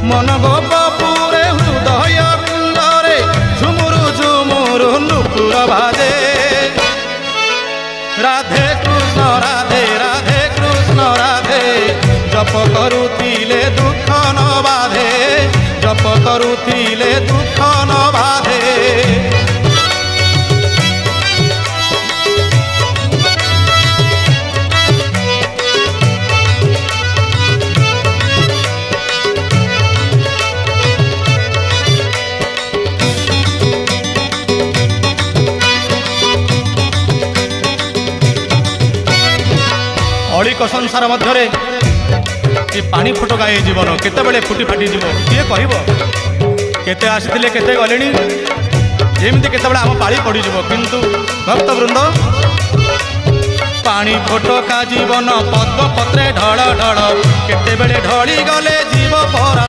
मन गोपपुरे हृदय कुंजरे झुमुरु झुमुरु नुपुर बाजे राधे कृष्ण राधे राधे कृष्ण राधे जप करुथिले दुख न बाधे जप करुथिले दुख न बाधे अलिक संसार मध्य पानी फुटका ये जीवन केते फुटी फाटी जीव किए कह केते आसीथिले केते गलेनी एमती केते आम पाली पड़ किंतु भक्त वृंद पानी फुटका जीवन पद्म पत्रे ढल ढल केते ढली गले जीव परा